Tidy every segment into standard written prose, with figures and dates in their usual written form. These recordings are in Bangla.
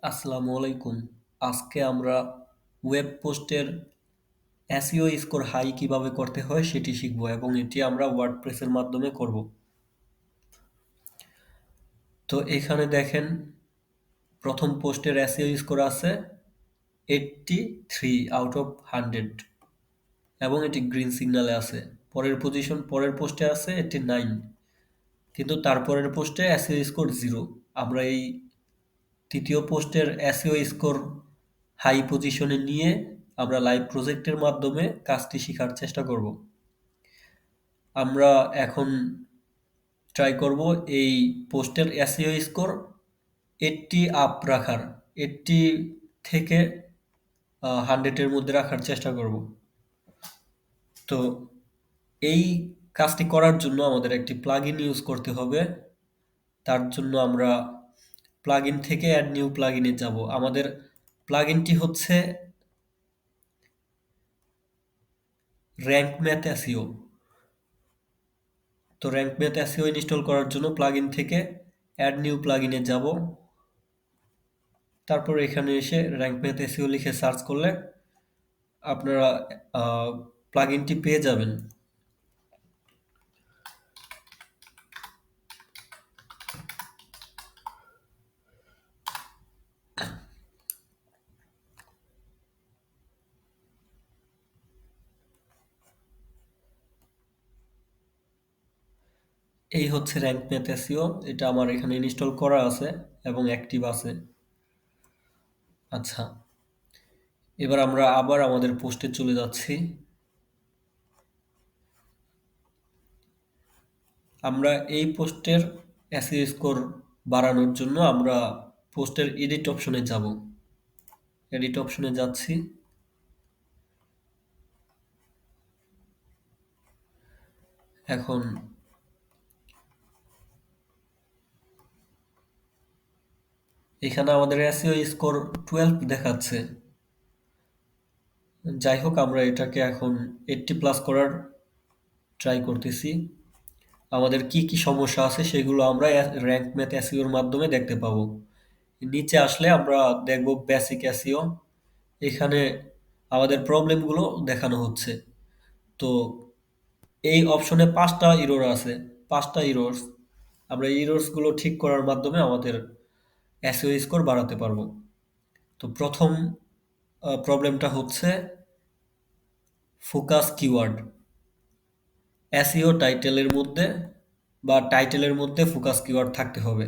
আসসালামু আলাইকুম। আজকে আমরা ওয়েব পোস্টের এসইও স্কোর হাই কিভাবে করতে হয় সেটি শিখব এবং এটি আমরা ওয়ার্ডপ্রেসের মাধ্যমে করব। তো এখানে দেখেন প্রথম পোস্টের এসইও স্কোর আছে 83 আউট অফ 100 এবং এটি গ্রিন সিগন্যালে আছে। পরের পোস্টে আছে 89, কিন্তু তারপরের পোস্টে এসইও স্কোর 0। আমরা এই তৃতীয় পোস্টের এসইও স্কোর হাই পজিশনে নিয়ে আমরা লাইভ প্রজেক্টের মাধ্যমে কাজটি শেখার চেষ্টা করব। আমরা এখন ট্রাই করব এই পোস্টের এসইও স্কোর 80 আপ রাখার, 80 থেকে 100-এর মধ্যে রাখার চেষ্টা করব। তো এই কাজটি করার জন্য আমাদের একটি প্লাগইন ইউজ করতে হবে। তার জন্য আমরা প্লাগইন থেকে অ্যাড নিউ প্লাগইনে যাব। আমাদের প্লাগইনটি হচ্ছে র্যাঙ্ক ম্যাথ এসইও। তো র্যাঙ্ক ম্যাথ এসইও ইনস্টল করার জন্য প্লাগইন থেকে অ্যাড নিউ প্লাগইনে যাব। তারপর এখানে এসে র্যাঙ্ক ম্যাথ এসইও লিখে সার্চ করলে আপনারা প্লাগইনটি পেয়ে যাবেন। এই হচ্ছে র্যাঙ্ক ম্যাথ এসইও, এটা আমার এখানে ইনস্টল করা আছে এবং অ্যাক্টিভ আছে। আচ্ছা, এবার আমরা আবার আমাদের পোস্টে চলে যাচ্ছি। আমরা এই পোস্টের এসইও স্কোর বাড়ানোর জন্য আমরা পোস্টের এডিট অপশনে যাব। এডিট অপশনে যাচ্ছি। এখন এখানে আমাদের এসইও স্কোর 12 দেখাচ্ছে। যাই হোক, আমরা এটাকে এখন 80 প্লাস করার ট্রাই করতেছি। আমাদের কি কি সমস্যা আছে সেগুলো আমরা র্যাঙ্ক ম্যাথ এসইওর মাধ্যমে দেখতে পাবো। নিচে আসলে আমরা দেখব বেসিক এসইও। এখানে আমাদের প্রবলেমগুলো দেখানো হচ্ছে। তো এই অপশনে 5টা ইরর আছে, 5টা ইরর্স। আমরা এই ইরর্সগুলো ঠিক করার মাধ্যমে আমাদের এসইও স্কোর বাড়াতে পারবো। তো প্রথম প্রবলেমটা হচ্ছে ফোকাস কিওয়ার্ড। এসইও টাইটেলের মধ্যে বা টাইটেলের মধ্যে ফোকাস কিওয়ার্ড থাকতে হবে।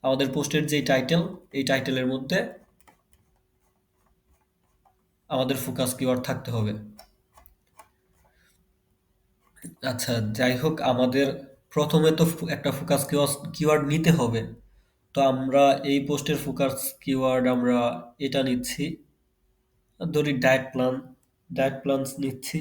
আমাদের পোস্টের যেই টাইটেল, এই টাইটেলের মধ্যে আমাদের ফোকাস কিওয়ার্ড থাকতে হবে। আচ্ছা, যাই হোক, আমাদের প্রথমে তো একটা ফোকাস কিওয়ার্ড নিতে হবে। তো আমরা এই পোস্টের ফোকাস কিওয়ার্ড আমরা এটা নিচ্ছি। ধরি ডায়েট প্ল্যানস নিচ্ছি।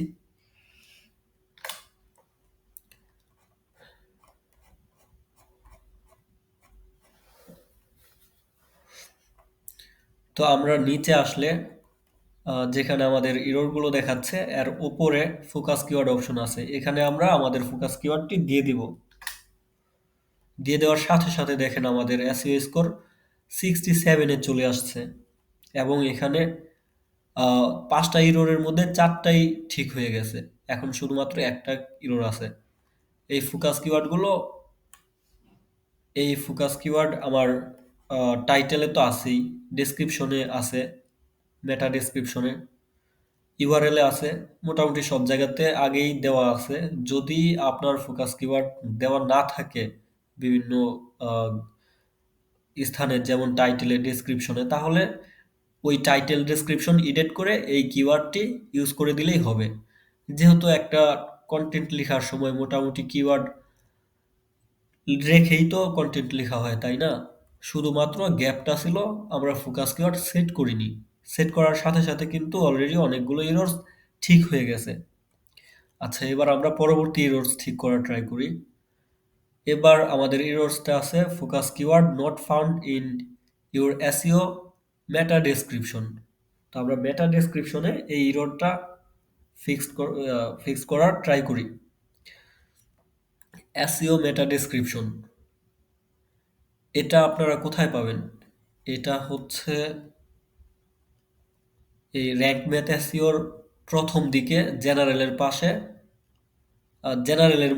তো আমরা নিচে আসলে যেখানে আমাদের ইররগুলো দেখাচ্ছে এর উপরে ফোকাস কিওয়ার্ড অপশন আছে। এখানে আমরা আমাদের ফোকাস কিওয়ার্ডটি দিয়ে দিব। দিয়ে দেওয়ার সাথে সাথে দেখেন আমাদের এসইও স্কোর 67-এ চলে আসছে এবং এখানে 5টা ইররের মধ্যে 4টাই ঠিক হয়ে গেছে। এখন শুধুমাত্র একটা ইরর আছে। এই ফোকাস কিওয়ার্ডগুলো এই ফোকাস কিওয়ার্ড আমার টাইটেলে তো আছেই, ডেসক্রিপশনে আছে, মেটা ডেসক্রিপশনে, ইউআরএল-এ আছে, মোটামুটি সব জায়গাতে আগেই দেওয়া আছে। যদি আপনার ফোকাস কিওয়ার্ড দেওয়া না থাকে বিভিন্ন আহ, স্থানে, যেমন টাইটেলে, ডেসক্রিপশনে, তাহলে ওই টাইটেল ডেসক্রিপশন এডিট করে এই কিওয়ার্ডটি ইউজ করে দিলেই হবে। যেহেতু একটা কন্টেন্ট লেখার সময় মোটামুটি কিওয়ার্ড রেখেই তো কন্টেন্ট লেখা হয়, তাই না? শুধুমাত্র গ্যাপটা ছিল আমরা ফোকাস কিওয়ার্ড সেট করিনি। সেট করার সাথে সাথে কিন্তু অলরেডি অনেকগুলো এরর্স ঠিক হয়ে গেছে। আচ্ছা, এবার আমরা পরবর্তী এরর্স ঠিক করার ট্রাই করি। এবার আমাদের এরর্সটা আছে focus keyword not found in your SEO meta description. তো আমরা মেটা ডেসক্রিপশনে এই এররটা ফিক্স করার ট্রাই করি। এসইও মেটা ডেসক্রিপশন, এটা আপনারা কোথায় পাবেন? এটা হচ্ছে এই র্যাঙ্ক ম্যাথ এসইওর প্রথম দিকে জেনারেলের পাশে, জেনারেলের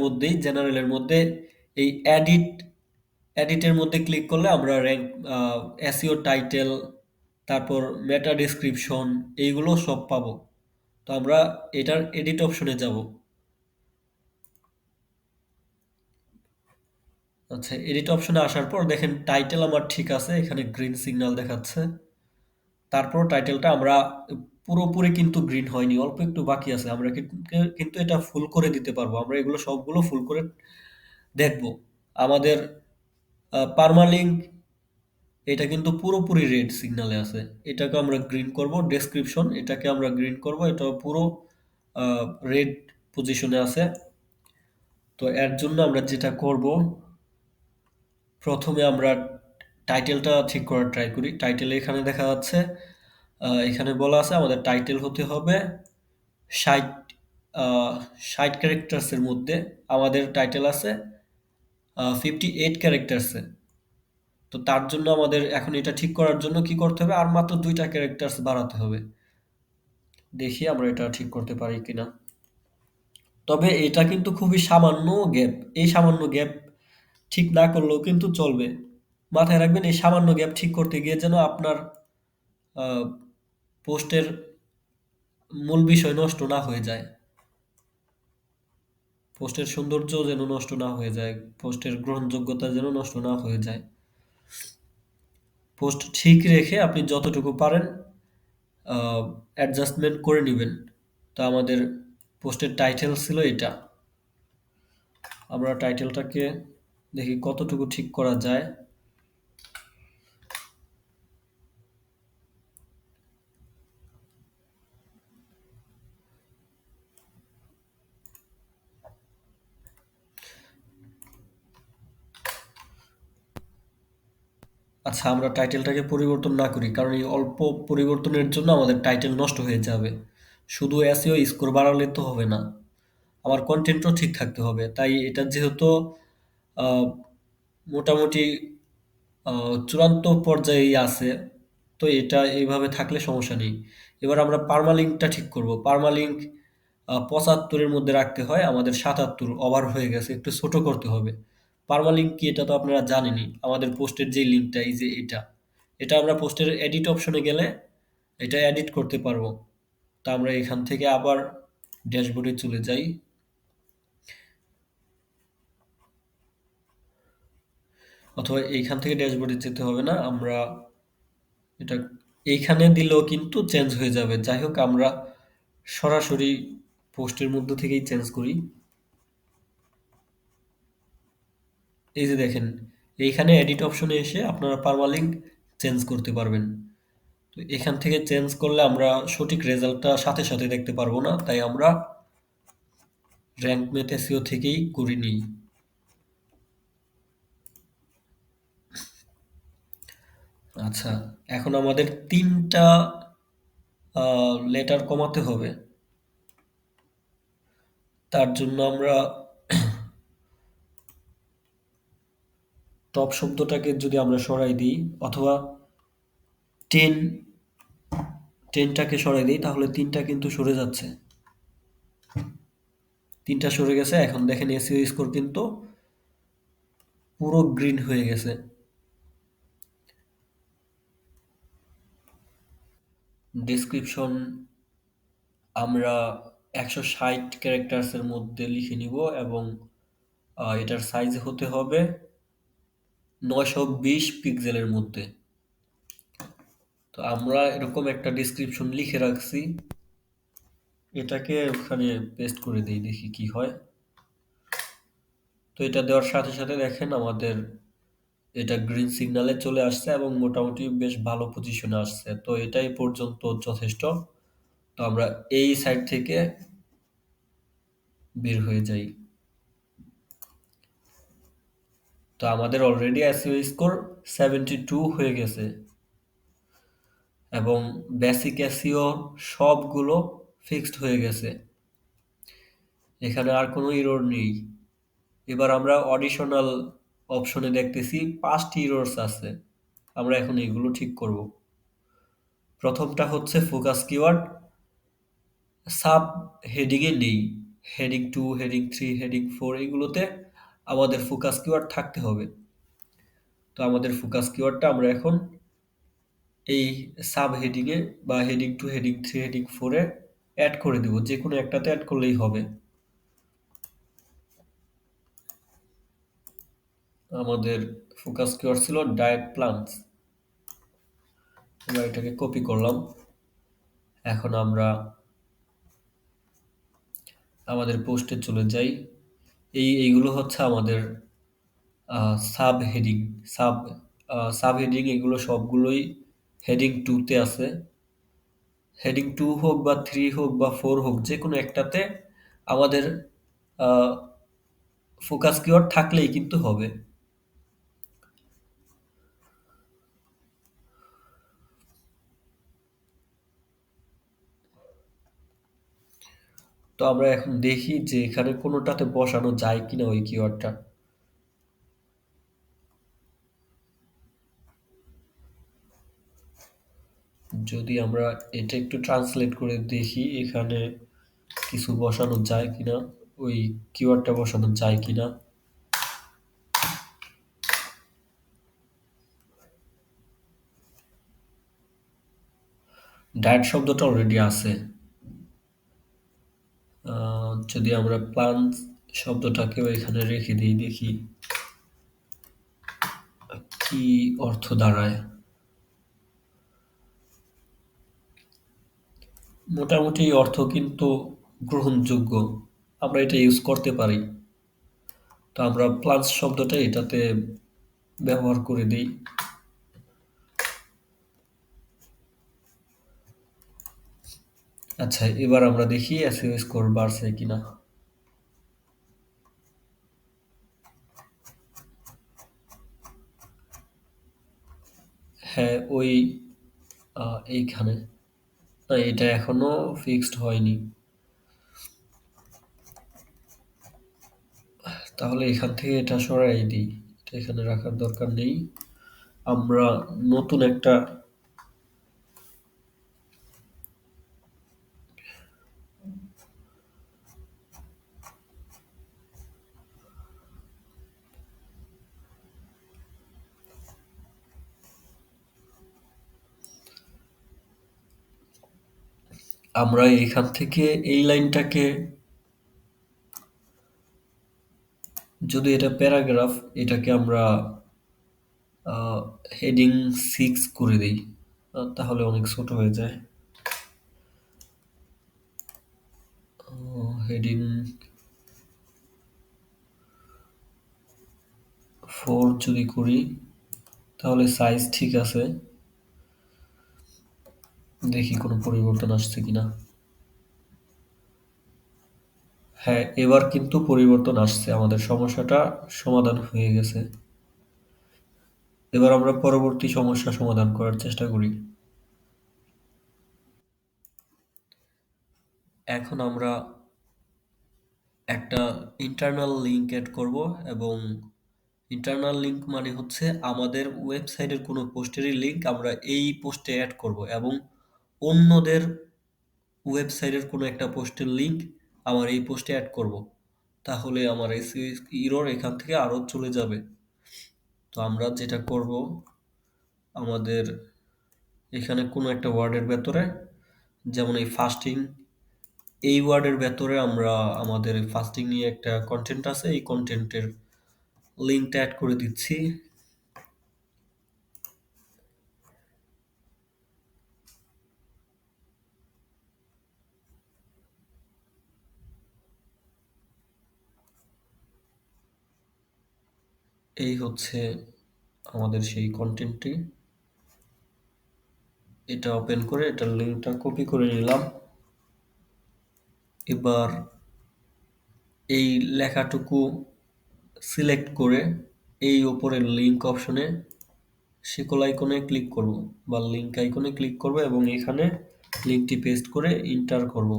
মধ্যে এই এডিটের মধ্যে ক্লিক করলে আমরা র্যাঙ্ক, এসইও টাইটেল, তারপর মেটা ডেসক্রিপশন, এইগুলো সব পাবো। তো আমরা এটার এডিট অপশনে যাব। আচ্ছা, এডিট অপশনে আসার পর দেখেন টাইটেল আমার ঠিক আছে, এখানে গ্রিন সিগন্যাল দেখাচ্ছে। তারপর টাইটেলটা আমরা পুরোপুরি কিন্তু গ্রিন হয়নি, অল্প একটু বাকি আছে। আমরা কিন্তু এটা ফুল করে দিতে পারবো। আমরা এগুলো সবগুলো ফুল করে দেখব। আমাদের পার্মালিঙ্ক এটা কিন্তু পুরোপুরি রেড সিগন্যালে আছে। এটাকে আমরা গ্রিন করব। ডেসক্রিপশন এটাকে আমরা গ্রিন করব। এটা পুরো রেড পজিশনে আছে। তো এর জন্য আমরা যেটা করব, প্রথমে আমরা টাইটেলটা ঠিক করার ট্রাই করি। টাইটেল এখানে দেখা যাচ্ছে, এখানে বলা আছে আমাদের টাইটেল হতে হবে ৬০, ৬০ ক্যারেক্টার্সের মধ্যে। আমাদের টাইটেল আছে 58 ক্যারেক্টার্সে। তো তার জন্য আমাদের এখন এটা ঠিক করার জন্য কি করতে হবে, আর মাত্র 2টা ক্যারেক্টার্স বাড়াতে হবে। দেখি আমরা এটা ঠিক করতে পারি কিনা। তবে এটা কিন্তু খুবই সামান্য গ্যাপ। এই সামান্য গ্যাপ ঠিক না করলেও কিন্তু চলবে। মাথায় রাখবেন, এই সামান্য গ্যাপ ঠিক করতে গিয়ে যেন আপনার পোস্টের মূল বিষয় নষ্ট না হয়ে যায়। পোস্টের সৌন্দর্য যেন নষ্ট না হয়ে যায়। পোস্টের গ্রহণযোগ্যতা যেন নষ্ট না হয়ে যায়। পোস্ট ঠিক রেখে আপনি যতটুকু পারেন অ্যাডজাস্টমেন্ট করে নিবেন। তো আমাদের পোস্টের টাইটেল ছিল এটা। আমরা টাইটেলটাকে দেখি কতটুকু ঠিক করা যায়। আচ্ছা, আমরা টাইটেলটাকে পরিবর্তন না করি, কারণ এই অল্প পরিবর্তনের জন্য আমাদের টাইটেল নষ্ট হয়ে যাবে। শুধু এসইও স্কোর বাড়ালে তো হবে না, আমার কন্টেন্টও ঠিক থাকতে হবে। তাই এটা যেহেতু আহ, মোটামুটি চূড়ান্ত পর্যায়েই আছে, তো এটা এইভাবে থাকলে সমস্যা নেই। এবার আমরা পার্মালিঙ্কটা ঠিক করব। পার্মালিঙ্ক 75-এর মধ্যে রাখতে হয়, আমাদের 77 ওভার হয়ে গেছে, একটু ছোট করতে হবে। পার্মালিঙ্ক কি এটা তো আপনারা জানেনই। আমাদের পোস্টের যে লিঙ্কটা, এই যে এটা, এটা আমরা পোস্টের এডিট অপশনে গেলে এটা এডিট করতে পারবো। তা আমরা এখান থেকে আবার ড্যাশবোর্ডে চলে যাই, অথবা এইখান থেকে ড্যাশবোর্ডে যেতে হবে না, আমরা এটা এইখানে দিলেও কিন্তু চেঞ্জ হয়ে যাবে। যাই হোক, আমরা সরাসরি পোস্টের মধ্য থেকেই চেঞ্জ করি। এই যে দেখেন, এইখানে এডিট অপশনে এসে আপনারা পারমালিঙ্ক চেঞ্জ করতে পারবেন। তো এখান থেকে চেঞ্জ করলে আমরা সঠিক রেজাল্টটা সাথে সাথে দেখতে পারবো না, তাই আমরা র্যাঙ্ক ম্যাথ এসইও থেকেই করে নিই। আচ্ছা, এখন আমাদের 3টা লেটার কমাতে হবে। তার জন্য আমরা টপ শব্দটাকে যদি আমরা সরাই দিই, অথবা 10 10টাকে সরাই দিই, তাহলে 3টা কিন্তু সরে যাচ্ছে। 3টা সরে গেছে। এখন দেখেন এসইও স্কোর কিন্তু পুরো গ্রিন হয়ে গেছে। ডেসক্রিপশন আমরা 160 ক্যারেক্টার্সের মধ্যে লিখে নিব, এবং এটার সাইজ হতে হবে 920 পিক্সেলের মধ্যে। তো আমরা এরকম একটা ডেসক্রিপশন লিখে রাখছি, এটাকে ওখানে পেস্ট করে দিই, দেখি কি হয়। তো এটা দেওয়ার সাথে সাথে দেখেন আমাদের এটা গ্রিন সিগন্যালে চলে আসছে এবং মোটামুটি বেশ ভালো পজিশনে আসছে। তো এটাই পর্যন্ত যথেষ্ট। তো আমরা এই সাইড থেকে বের হয়ে যাই। তো আমাদের অলরেডি এসইও স্কোর 72 হয়ে গেছে, এবং বেসিক এসইও সবগুলো ফিক্সড হয়ে গেছে। এখানে আর কোনো এরর নেই। এবার আমরা অডিশনাল অপশনে দেখতেছি 5টি এরর্স আছে। আমরা এখন এগুলো ঠিক করব। প্রথমটা হচ্ছে ফোকাস কিওয়ার্ড সাব হেডিং এ নেই। হেডিং 2, হেডিং 3, হেডিং 4 এগুলোতে আমাদের ফোকাস কিওয়ার্ড থাকতে হবে। তো আমাদের ফোকাস কিওয়ার্ডটা আমরা এখন এই সাব হেডিং এ বা হেডিং 2, হেডিং 3, হেডিং 4 এ অ্যাড করে দিব। যে কোনো একটাতে অ্যাড করলেই হবে। আমাদের ফোকাস কিওয়ার্ড ছিল ডায়েট প্ল্যানস। আমরা এটাকে কপি করলাম। এখন আমরা আমাদের পোস্টে চলে যাই। এইগুলো হচ্ছে আমাদের sub heading. Sub sub heading এগুলো সবগুলোই হেডিং 2 তে আছে। হেডিং 2 হোক বা 3 হোক বা 4 হোক, যে কোনো একটাতে আমাদের ফোকাস কিওয়ার্ড থাকলেই কিন্তু হবে। তো আমরা এখন দেখি যে এখানে কোনোটাতে বসানো যায় কিনা ওই কিওয়ার্ডটা। যদি আমরা এটা একটু ট্রান্সলেট করে দেখি এখানে কিছু বসানো যায় কিনা, ওই কিওয়ার্ডটা বসানো যায় কিনা। ডায়েট শব্দটা অলরেডি আছে। যদি আমরা প্লান্ট শব্দটাকেও এখানে রেখে দিই, দেখি কি অর্থ দাঁড়ায়। মোটামুটি অর্থ কিন্তু গ্রহণযোগ্য, আমরা এটা ইউজ করতে পারি। তো আমরা প্লান্টস শব্দটা এটাতে ব্যবহার করে দিই। আচ্ছা, এবার আমরা দেখি এসইও স্কোর বাড়ছে কিনা। হ্যাঁ, ওই এইখানে না, এটা এখনো ফিক্সড হয়নি। তাহলে এখান থেকে এটা সরাই দিই, এটা এখানে রাখার দরকার নেই। আমরা নতুন একটা আমরা এখান থেকে এই লাইনটাকে, যদি এটা প্যারাগ্রাফ, এটাকে আমরা হেডিং 6 করে দিই। তাহলে অনেক ছোট হয়ে যায়। হেডিং 4 যদি করি তাহলে সাইজ ঠিক আছে। দেখি কোনো পরিবর্তন আসছে কিনা। হ্যাঁ, এবার কিন্তু পরিবর্তন আসছে, আমাদের সমস্যাটা সমাধান হয়ে গেছে। এবার আমরা পরবর্তী সমস্যা সমাধান করার চেষ্টা করি। এখন আমরা একটা ইন্টারনাল লিঙ্ক এড করব, এবং ইন্টারনাল লিঙ্ক মানে হচ্ছে আমাদের ওয়েবসাইটের কোনো পোস্টেরই লিঙ্ক আমরা এই পোস্টে অ্যাড করব, এবং অন্যদের ওয়েবসাইটের কোনো একটা পোস্টের লিঙ্ক আমার এই পোস্টে অ্যাড করব। তাহলে আমার এসইও এরর এখান থেকে আরো চলে যাবে। তো আমরা যেটা করব, আমাদের এখানে কোনো একটা ওয়ার্ডের ভেতরে, যেমন এই ফাস্টিং, এই ওয়ার্ডের ভেতরে আমরা আমাদের ফাস্টিং নিয়ে একটা কন্টেন্ট আছে, এই কন্টেন্টের লিঙ্কটা অ্যাড করে দিচ্ছি। এই হচ্ছে আমাদের সেই কন্টেন্টটি। এটা ওপেন করে এটার লিঙ্কটা কপি করে নিলাম। এবার এই লেখাটুকু সিলেক্ট করে এই উপরের লিঙ্ক অপশনে শিকল আইকনে ক্লিক করব, বা লিঙ্ক আইকনে ক্লিক করব, এবং এখানে লিঙ্কটি পেস্ট করে এন্টার করব।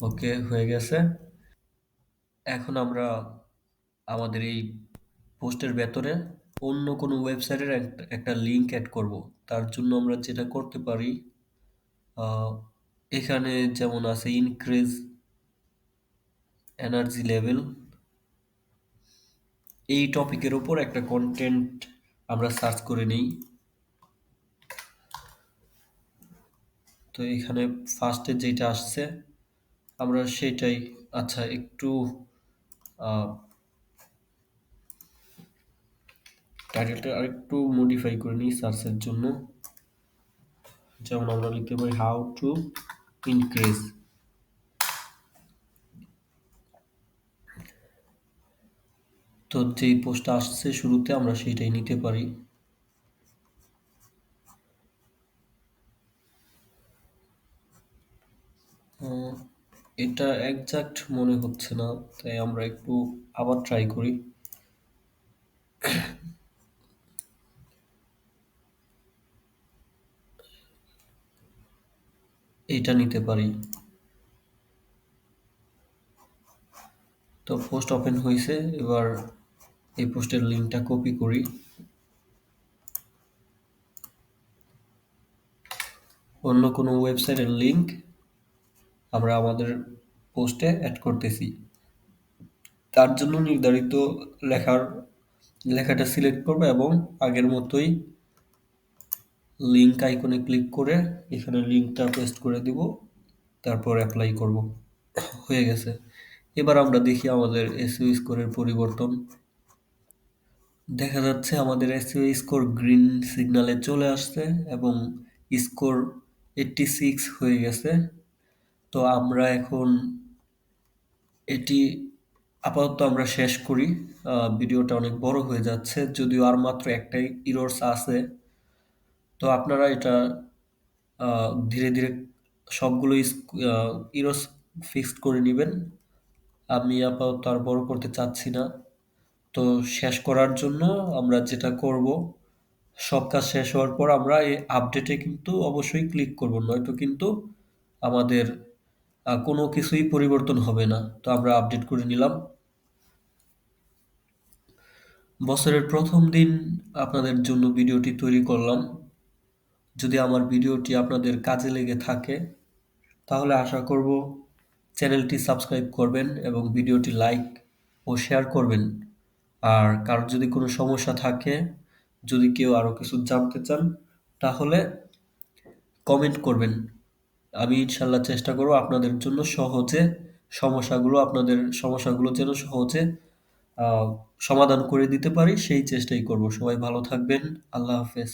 ওকে, হয়ে গেছে। এখন আমরা আমাদের এই পোস্টের ভেতরে অন্য কোনো ওয়েবসাইটের একটা লিঙ্ক অ্যাড করব। তার জন্য আমরা যেটা করতে পারি, আহ, এখানে যেমন আছে ইনক্রিজ এনার্জি লেভেল, এই টপিকের উপর একটা কন্টেন্ট আমরা সার্চ করে নিই। তো এখানে ফার্স্টে যেটা আসছে আমরা সেটাই, আচ্ছা একটু টাইটেলটা আরেকটু মডিফাই করে নিই সার্চের জন্য। যেমন আমরা লিখতে পারি হাউ টু ইনক্রিজ। তো যেই পোস্টটা আসছে শুরুতে আমরা সেইটাই নিতে পারি। আহ, এটা একজাক্ট মনে হচ্ছে না, তাই আমরা একটু আবার ট্রাই করি। এটা নিতে পারি। তো পোস্ট ওপেন হয়েছে, এবার এই পোস্টের লিঙ্কটা কপি করি। অন্য কোনো ওয়েবসাইটের লিঙ্ক আমরা আমাদের পোস্টে অ্যাড করতেছি। তার জন্য নির্ধারিত লেখার লেখাটা সিলেক্ট করব এবং আগের মতোই লিঙ্ক আইকনে ক্লিক করে এখানে লিঙ্কটা পেস্ট করে দিব, তারপর অ্যাপ্লাই করব। হয়ে গেছে। এবার আমরা দেখি আমাদের এসইও স্কোরের পরিবর্তন। দেখা যাচ্ছে আমাদের এসইও স্কোর গ্রিন সিগনালে চলে আসছে এবং স্কোর 86 হয়ে গেছে। তো আমরা এখন এটি আপাতত আমরা শেষ করি। ভিডিওটা অনেক বড় হয়ে যাচ্ছে, যদিও আর মাত্র একটাই ইরর্স আছে। তো আপনারা এটা ধীরে ধীরে সবগুলো ইরর্স ফিক্সড করে নেবেন। আমি আপাতত আর বড় করতে চাচ্ছি না। তো শেষ করার জন্য আমরা যেটা করব, সব কাজ শেষ হওয়ার পর আমরা এই আপডেটে কিন্তু অবশ্যই ক্লিক করব, নয়তো কিন্তু আমাদের কোনো কিছুই পরিবর্তন হবে না। তো আমরা আপডেট করে নিলাম। বছরের প্রথম দিন আপনাদের জন্য ভিডিওটি তৈরি করলাম। যদি আমার ভিডিওটি আপনাদের কাজে লেগে থাকে তাহলে আশা করব চ্যানেলটি সাবস্ক্রাইব করবেন এবং ভিডিওটি লাইক ও শেয়ার করবেন। আর কারোর যদি কোনো সমস্যা থাকে, যদি কেউ আরো কিছু জানতে চান, তাহলে কমেন্ট করবেন। আমি ইনশাল্লাহ চেষ্টা করব আপনাদের জন্য সহজে আপনাদের সমস্যাগুলো যেন সহজে আহ, সমাধান করে দিতে পারি, সেই চেষ্টাই করব। সবাই ভালো থাকবেন। আল্লাহ হাফেজ।